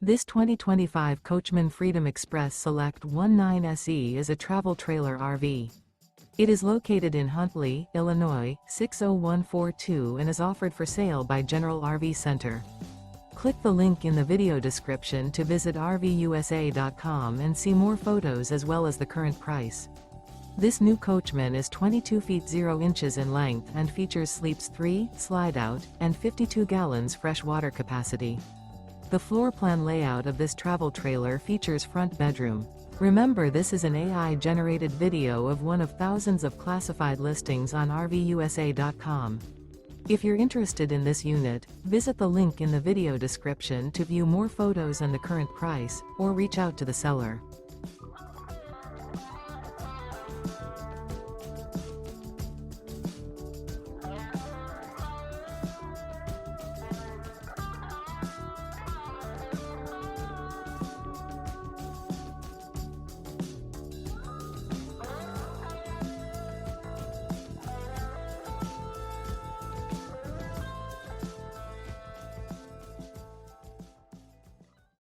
This 2025 Coachmen Freedom Express Select 19SE is a travel trailer RV. It is located in Huntley, Illinois, 60142 and is offered for sale by General RV Center. Click the link in the video description to visit RVUSA.com and see more photos as well as the current price. This new Coachmen is 22 feet 0 inches in length and features sleeps 3, Slideout, and 52 gallons fresh water capacity. The floor plan layout of this travel trailer features front bedroom. Remember, this is an AI-generated video of one of thousands of classified listings on RVUSA.com. If you're interested in this unit, visit the link in the video description to view more photos and the current price, or reach out to the seller.